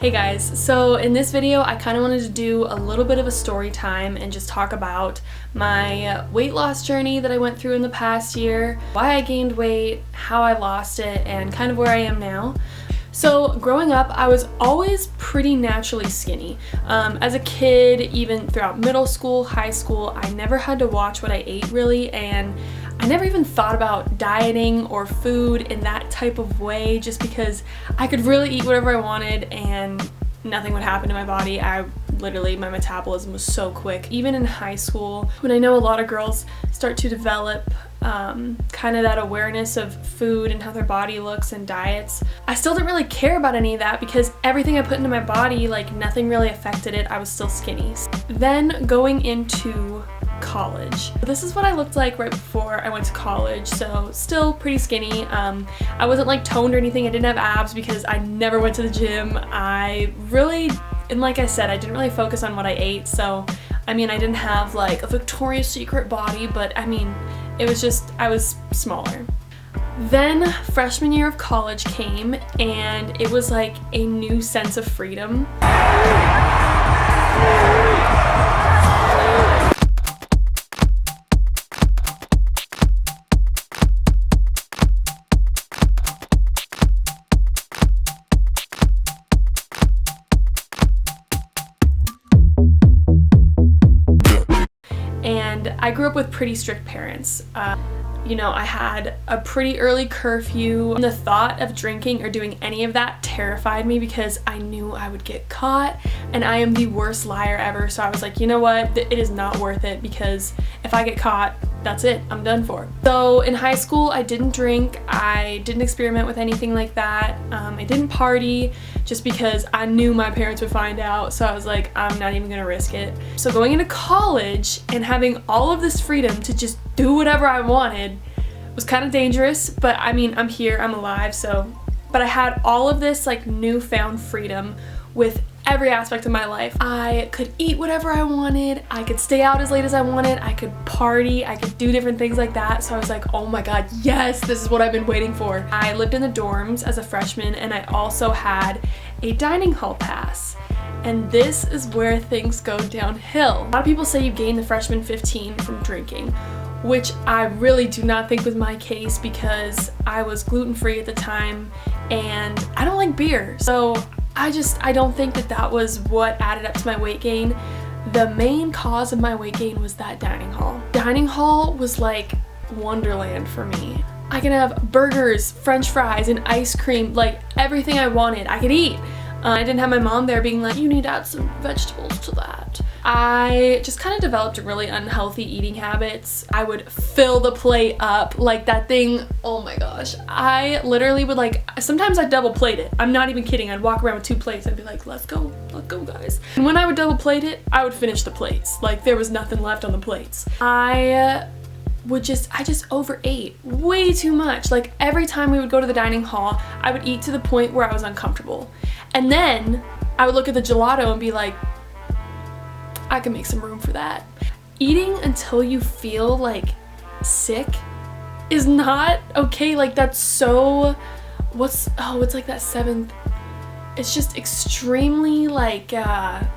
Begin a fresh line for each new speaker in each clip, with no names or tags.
Hey guys, so in this video I kind of wanted to do a little bit of a story time and just talk about my weight loss journey that I went through in the past year, why I gained weight, how I lost it, and kind of where I am now. So growing up, I was always pretty naturally skinny. As a kid, even throughout middle school, high school, I never had to watch what I ate really, and I never even thought about dieting or food in that type of way just because I could really eat whatever I wanted and nothing would happen to my body. My metabolism was so quick. Even in high school, when I know a lot of girls start to develop kind of that awareness of food and how their body looks and diets, I still didn't really care about any of that because everything I put into my body, like nothing really affected it. I was still skinny. Then going into college. This is what I looked like right before I went to college, so still pretty skinny. I wasn't like toned or anything. I didn't have abs because I never went to the gym. And like I said, I didn't really focus on what I ate, so I didn't have like a Victoria's Secret body, but it was just, I was smaller. Then freshman year of college came and it was like a new sense of freedom. And I grew up with pretty strict parents. I had a pretty early curfew. The thought of drinking or doing any of that terrified me because I knew I would get caught, and I am the worst liar ever. So I was like, you know what? It is not worth it because if I get caught, that's it. I'm done for. So in high school, I didn't drink. I didn't experiment with anything like that. I didn't party just because I knew my parents would find out. So I was like, I'm not even gonna risk it. So going into college and having all of this freedom to just do whatever I wanted was kind of dangerous, but I'm here, I'm alive, but I had all of this like newfound freedom with every aspect of my life. I could eat whatever I wanted, I could stay out as late as I wanted, I could party, I could do different things like that. So I was like, oh my god, yes, this is what I've been waiting for. I lived in the dorms as a freshman, and I also had a dining hall pass. And this is where things go downhill. A lot of people say you gain the freshman 15 from drinking, which I really do not think was my case because I was gluten-free at the time and I don't like beer. So I don't think that was what added up to my weight gain. The main cause of my weight gain was that dining hall. Dining hall was like wonderland for me. I can have burgers, french fries, and ice cream, like everything I wanted, I could eat. I didn't have my mom there being like, you need to add some vegetables to that. I just kind of developed really unhealthy eating habits. I would fill the plate up like that thing. Oh my gosh. I literally would sometimes I'd double plate it. I'm not even kidding. I'd walk around with 2 plates. I'd be like, let's go guys. And when I would double plate it, I would finish the plates. Like there was nothing left on the plates. I just overate way too much. Like every time we would go to the dining hall, I would eat to the point where I was uncomfortable. And then I would look at the gelato and be like, I can make some room for that. Eating until you feel like sick is not okay. Like that's so, it's like that 7th. It's just extremely I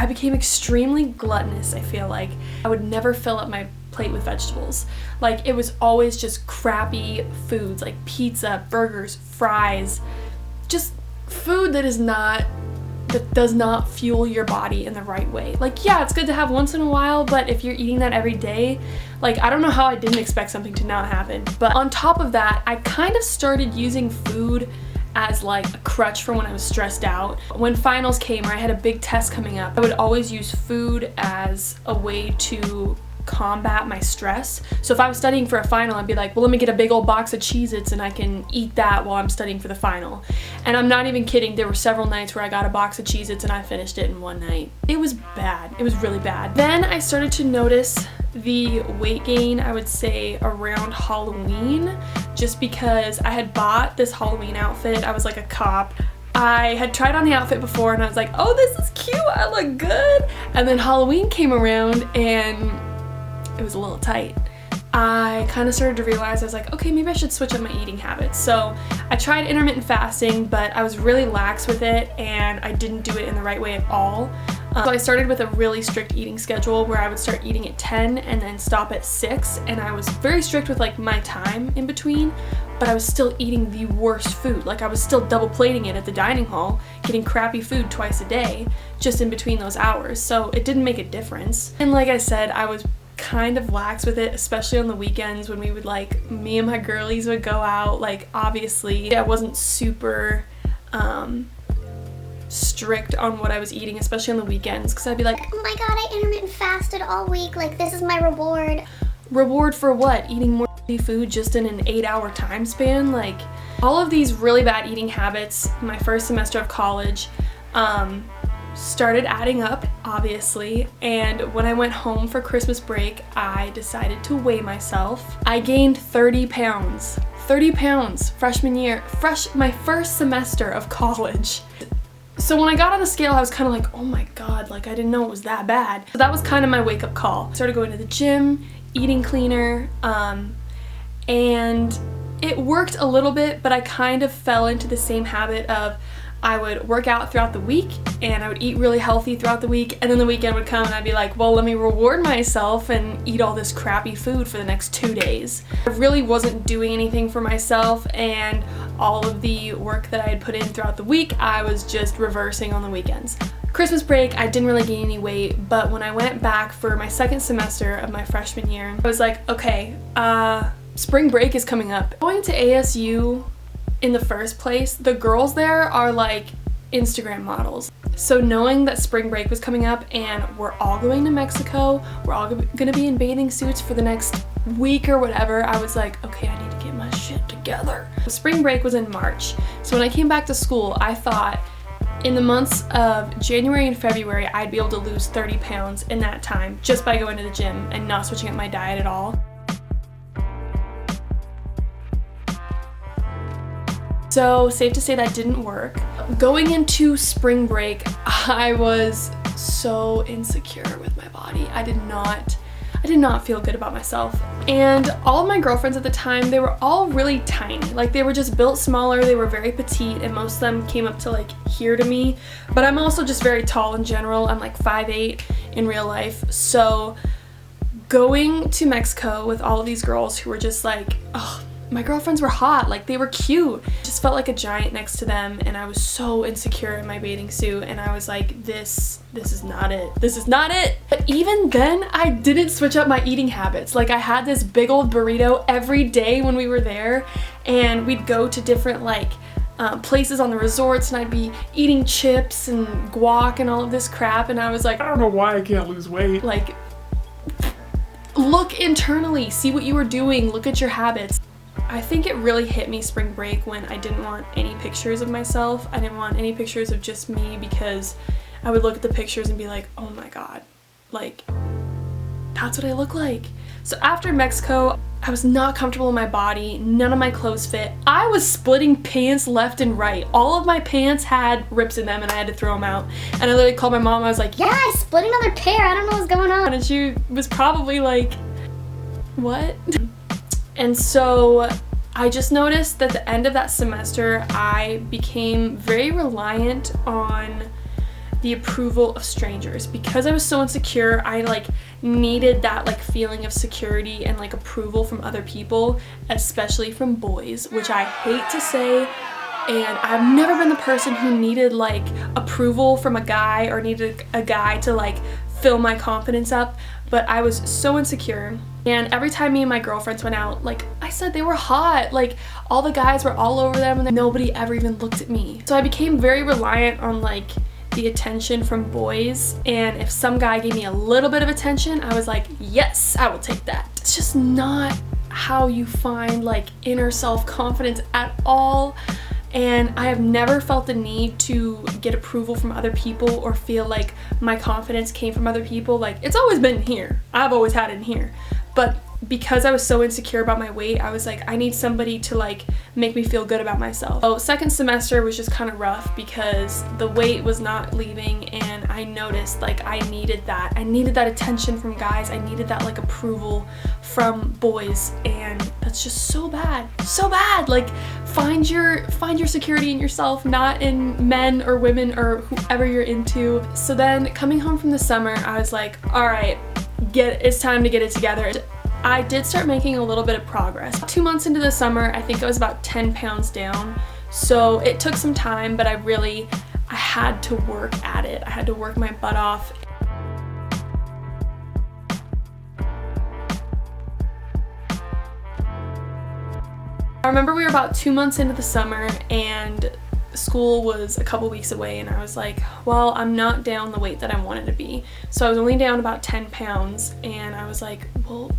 became extremely gluttonous, I feel like. I would never fill up my plate with vegetables. Like it was always just crappy foods like pizza, burgers, fries, just food that does not fuel your body in the right way. Like yeah, it's good to have once in a while, but if you're eating that every day, like I don't know how I didn't expect something to not happen. But on top of that, I kind of started using food as like a crutch for when I was stressed out. When finals came or I had a big test coming up, I would always use food as a way to combat my stress. So if I was studying for a final, I'd be like, well, let me get a big old box of Cheez-Its and I can eat that while I'm studying for the final. And I'm not even kidding, there were several nights where I got a box of Cheez-Its and I finished it in one night. It was bad. It was really bad. Then I started to notice the weight gain, I would say around Halloween, just because I had bought this Halloween outfit. I was like a cop. I had tried on the outfit before and I was like, oh, this is cute, I look good. And then Halloween came around and it was a little tight. I kind of started to realize, I was like, okay, maybe I should switch up my eating habits. So I tried intermittent fasting, but I was really lax with it and I didn't do it in the right way at all. So I started with a really strict eating schedule where I would start eating at 10 and then stop at 6, and I was very strict with like my time in between, but I was still eating the worst food. Like I was still double plating it at the dining hall, getting crappy food twice a day just in between those hours. So it didn't make a difference. And like I said, I was kind of lax with it, especially on the weekends when we would like, me and my girlies would go out. Like obviously I wasn't super strict on what I was eating, especially on the weekends, because I'd be like,
oh my god, I intermittent fasted all week, like this is my reward.
Reward for what? Eating more food just in an 8-hour time span? Like all of these really bad eating habits my first semester of college started adding up, obviously, and when I went home for Christmas break, I decided to weigh myself. I gained 30 pounds. 30 pounds freshman year, my first semester of college. So when I got on the scale, I was kind of like, oh my god, like I didn't know it was that bad. So that was kind of my wake-up call. I started going to the gym, eating cleaner, and it worked a little bit, but I kind of fell into the same habit of I would work out throughout the week and I would eat really healthy throughout the week, and then the weekend would come and I'd be like, well, let me reward myself and eat all this crappy food for the next 2 days. I really wasn't doing anything for myself, and all of the work that I had put in throughout the week, I was just reversing on the weekends. Christmas break, I didn't really gain any weight, but when I went back for my second semester of my freshman year, I was like, okay, spring break is coming up. Going to ASU in the first place, the girls there are like Instagram models. So knowing that spring break was coming up and we're all going to Mexico, we're all gonna be in bathing suits for the next week or whatever, I was like, okay, I need to get my shit together. Spring break was in March. So when I came back to school, I thought in the months of January and February, I'd be able to lose 30 pounds in that time just by going to the gym and not switching up my diet at all. So safe to say that didn't work. Going into spring break, I was so insecure with my body. I did not feel good about myself. And all of my girlfriends at the time, they were all really tiny. Like they were just built smaller, they were very petite, and most of them came up to like here to me. But I'm also just very tall in general. I'm like 5'8" in real life. So going to Mexico with all of these girls who were just like, oh, my girlfriends were hot, like they were cute. Just felt like a giant next to them, and I was so insecure in my bathing suit, and I was like, this is not it. This is not it. But even then, I didn't switch up my eating habits. Like I had this big old burrito every day when we were there, and we'd go to different like places on the resorts, and I'd be eating chips and guac and all of this crap, and I was like, I don't know why I can't lose weight. Like, look internally, see what you were doing, look at your habits. I think it really hit me spring break when I didn't want any pictures of myself. I didn't want any pictures of just me, because I would look at the pictures and be like, oh my god, like that's what I look like. So after Mexico, I was not comfortable in my body. None of my clothes fit. I was splitting pants left and right. All of my pants had rips in them and I had to throw them out. And I literally called my mom. I was like,
yeah, I split another pair. I don't know what's going on.
And she was probably like, what? And so I just noticed that at the end of that semester, I became very reliant on the approval of strangers. Because I was so insecure, I like needed that like feeling of security and like approval from other people, especially from boys, which I hate to say. And I've never been the person who needed like approval from a guy or needed a guy to like fill my confidence up, but I was so insecure. And every time me and my girlfriends went out, like I said, they were hot. Like all the guys were all over them and nobody ever even looked at me. So I became very reliant on like the attention from boys, and if some guy gave me a little bit of attention, I was like, yes, I will take that. It's just not how you find like inner self-confidence at all. And I have never felt the need to get approval from other people or feel like my confidence came from other people. Like it's always been here. I've always had it in here. But because I was so insecure about my weight, I was like, I need somebody to like make me feel good about myself. So second semester was just kind of rough because the weight was not leaving, and I noticed like I needed that. I needed that attention from guys. I needed that like approval from boys, and that's just so bad. So bad. Like find your security in yourself, not in men or women or whoever you're into. So then coming home from the summer, I was like, all right, it's time to get it together. I did start making a little bit of progress. 2 months into the summer, I think I was about 10 pounds down. So it took some time, but I had to work at it. I had to work my butt off. I remember we were about 2 months into the summer and school was a couple weeks away, and I was like, well, I'm not down the weight that I wanted to be. So I was only down about 10 pounds, and I was like, well,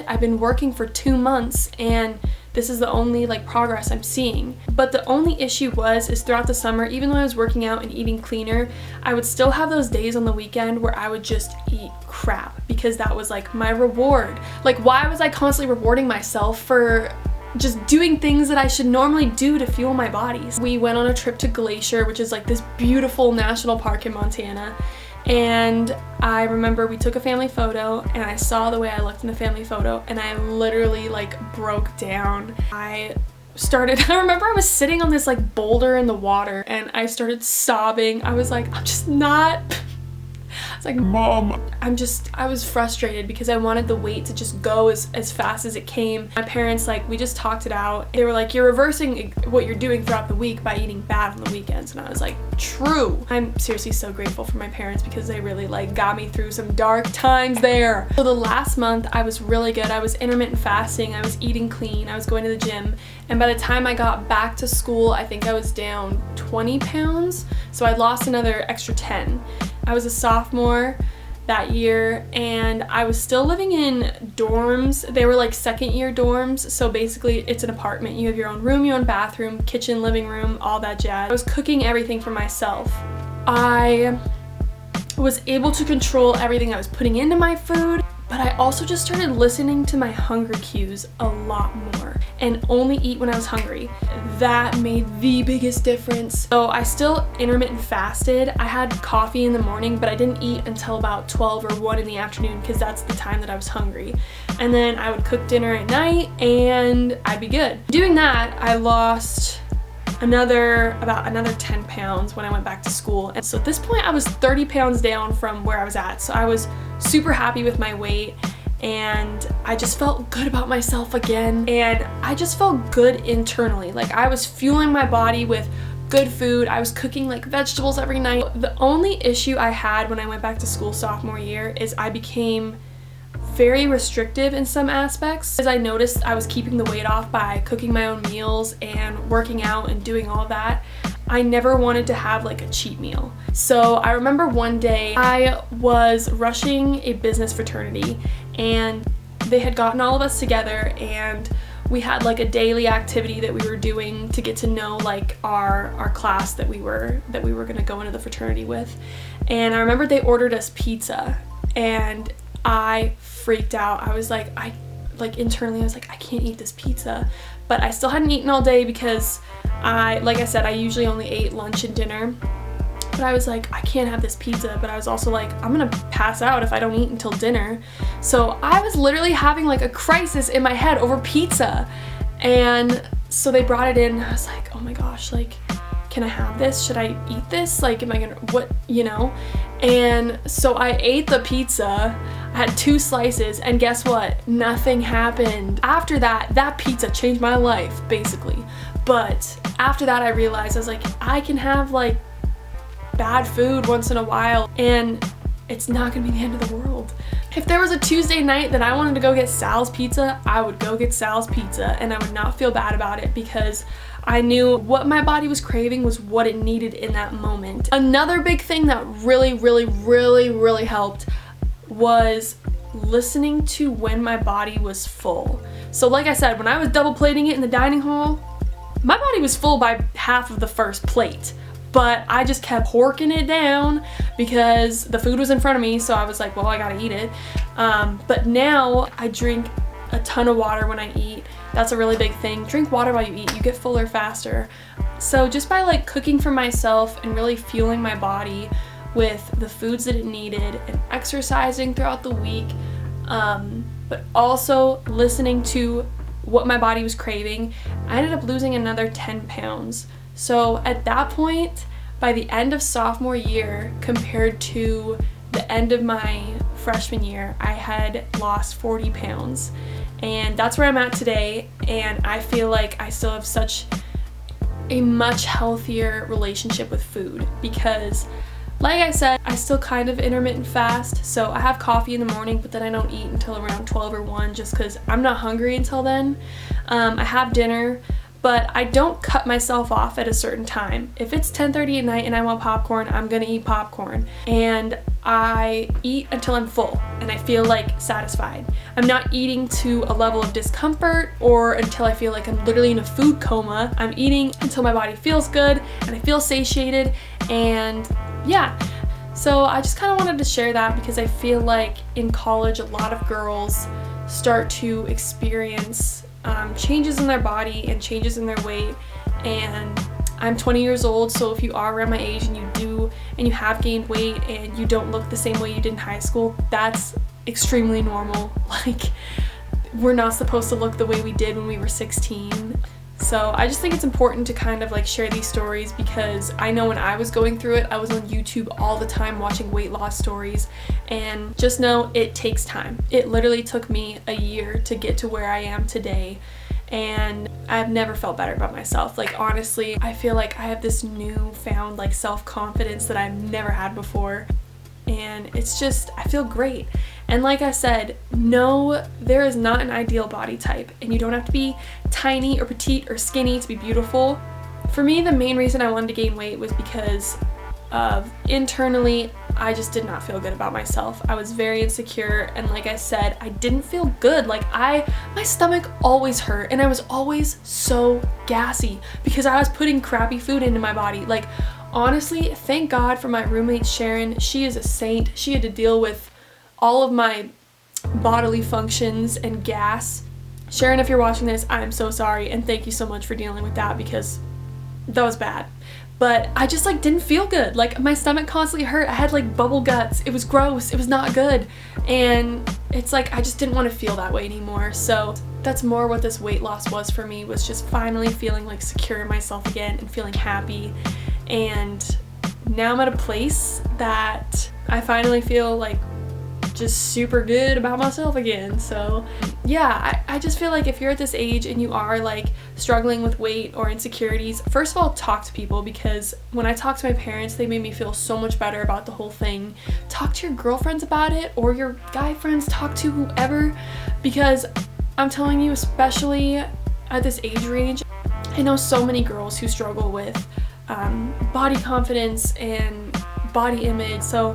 I've been working for 2 months and this is the only like progress I'm seeing. But the only issue is throughout the summer, even though I was working out and eating cleaner, I would still have those days on the weekend where I would just eat crap because that was like my reward. Like, why was I constantly rewarding myself for just doing things that I should normally do to fuel my body? We went on a trip to Glacier, which is like this beautiful national park in Montana. And I remember we took a family photo, and I saw the way I looked in the family photo, and I literally like broke down. I remember I was sitting on this like boulder in the water, and I started sobbing. I was like, I was like, Mom, I was frustrated because I wanted the weight to just go as fast as it came. My parents, like, we just talked it out. They were like, you're reversing what you're doing throughout the week by eating bad on the weekends. And I was like, true. I'm seriously so grateful for my parents because they really like got me through some dark times there. So the last month I was really good. I was intermittent fasting. I was eating clean. I was going to the gym. And by the time I got back to school, I think I was down 20 pounds. So I lost another extra 10. I was a sophomore that year, and I was still living in dorms. They were like second year dorms, so basically it's an apartment. You have your own room, your own bathroom, kitchen, living room, all that jazz. I was cooking everything for myself. I was able to control everything I was putting into my food, but I also just started listening to my hunger cues a lot more and only eat when I was hungry. That made the biggest difference. So I still intermittent fasted. I had coffee in the morning, but I didn't eat until about 12 or 1 in the afternoon because that's the time that I was hungry. And then I would cook dinner at night and I'd be good. Doing that, I lost about another 10 pounds when I went back to school. And so at this point I was 30 pounds down from where I was at. So I was super happy with my weight, and I just felt good about myself again. And I just felt good internally. Like, I was fueling my body with good food. I was cooking like vegetables every night. The only issue I had when I went back to school sophomore year is I became very restrictive in some aspects, as I noticed I was keeping the weight off by cooking my own meals and working out and doing all that. I never wanted to have like a cheat meal. So I remember one day I was rushing a business fraternity, and they had gotten all of us together, and we had like a daily activity that we were doing to get to know like our class that we were gonna go into the fraternity with. And I remember they ordered us pizza, and I freaked out. I was like, internally I was like, I can't eat this pizza. But I still hadn't eaten all day because like I said, I usually only ate lunch and dinner. But I was like, I can't have this pizza. But I was also like, I'm gonna pass out if I don't eat until dinner. So I was literally having like a crisis in my head over pizza. And so they brought it in, and I was like, oh my gosh, like, can I have this? Should I eat this? Like, am I gonna, what, you know? And so I ate the pizza. I had 2 slices, and guess what? Nothing happened. After that, that pizza changed my life, basically. But after that, I realized, I was like, I can have like bad food once in a while, and it's not gonna be the end of the world. If there was a Tuesday night that I wanted to go get Sal's Pizza, I would go get Sal's Pizza, and I would not feel bad about it because I knew what my body was craving was what it needed in that moment. Another big thing that really helped was listening to when my body was full. So like I said, when I was double plating it in the dining hall, my body was full by half of the first plate. but I just kept porking it down because the food was in front of me, so I was like, well, I gotta eat it. But now I drink a ton of water when I eat. That's a really big thing. Drink water while you eat. You get fuller faster. So just by like cooking for myself and really fueling my body with the foods that it needed and exercising throughout the week, but also listening to what my body was craving, I ended up losing another 10 pounds. So at that point, by the end of sophomore year compared to the end of my freshman year, I had lost 40 pounds. And that's where I'm at today, and I feel like I still have such a much healthier relationship with food because, like I said, I still kind of intermittent fast, so I have coffee in the morning, but then I don't eat until around 12 or 1 just because I'm not hungry until then. I have dinner, but I don't cut myself off at a certain time. If it's 10:30 at night and I want popcorn, I'm gonna eat popcorn. And I eat until I'm full and I feel like satisfied. I'm not eating to a level of discomfort or until I feel like I'm literally in a food coma. I'm eating until my body feels good and I feel satiated, and yeah. So I just kind of wanted to share that because I feel like in college a lot of girls start to experience changes in their body and changes in their weight. And I'm 20 years old, so if you are around my age and you have gained weight and you don't look the same way you did in high school, that's extremely normal. Like, we're not supposed to look the way we did when we were 16. So I just think it's important to kind of like share these stories because I know when I was going through it, I was on YouTube all the time watching weight loss stories, and just know it takes time. It literally took me a year to get to where I am today, and I've never felt better about myself. Like, honestly, I feel like I have this newfound like self-confidence that I've never had before, and it's just, I feel great. And like I said, no, there is not an ideal body type, and you don't have to be tiny or petite or skinny to be beautiful. For me, the main reason I wanted to gain weight was because of internally, I just did not feel good about myself. I was very insecure, and like I said, I didn't feel good. Like, my stomach always hurt, and I was always so gassy because I was putting crappy food into my body. Like, honestly, thank God for my roommate Sharon. She is a saint. She had to deal with all of my bodily functions and gas. Sharon, if you're watching this, I'm so sorry, and thank you so much for dealing with that because that was bad. But I just like didn't feel good. Like, my stomach constantly hurt. I had like bubble guts. It was gross. It was not good. And it's like I just didn't want to feel that way anymore. So that's more what this weight loss was for me, was just finally feeling like secure in myself again and feeling happy. And now I'm at a place that I finally feel like just super good about myself again. So yeah, I just feel like if you're at this age and you are like struggling with weight or insecurities, first of all, talk to people, because when I talked to my parents, they made me feel so much better about the whole thing. Talk to your girlfriends about it, or your guy friends, talk to whoever, because I'm telling you, especially at this age range, I know so many girls who struggle with body confidence and body image. So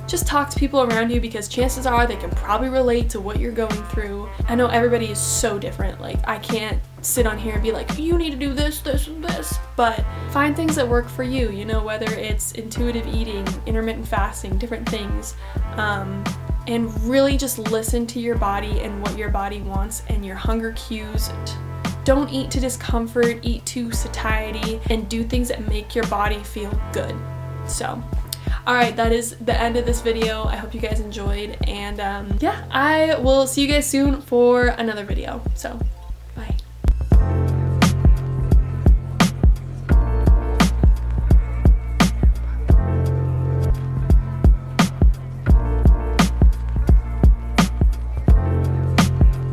just talk to people around you, because chances are they can probably relate to what you're going through. I know everybody is so different. Like, I can't sit on here and be like, you need to do this, this, and this. But find things that work for you, you know, whether it's intuitive eating, intermittent fasting, different things. And really just listen to your body and what your body wants and your hunger cues. Don't eat to discomfort, eat to satiety, and do things that make your body feel good. So, alright, that is the end of this video. I hope you guys enjoyed, and yeah, I will see you guys soon for another video. So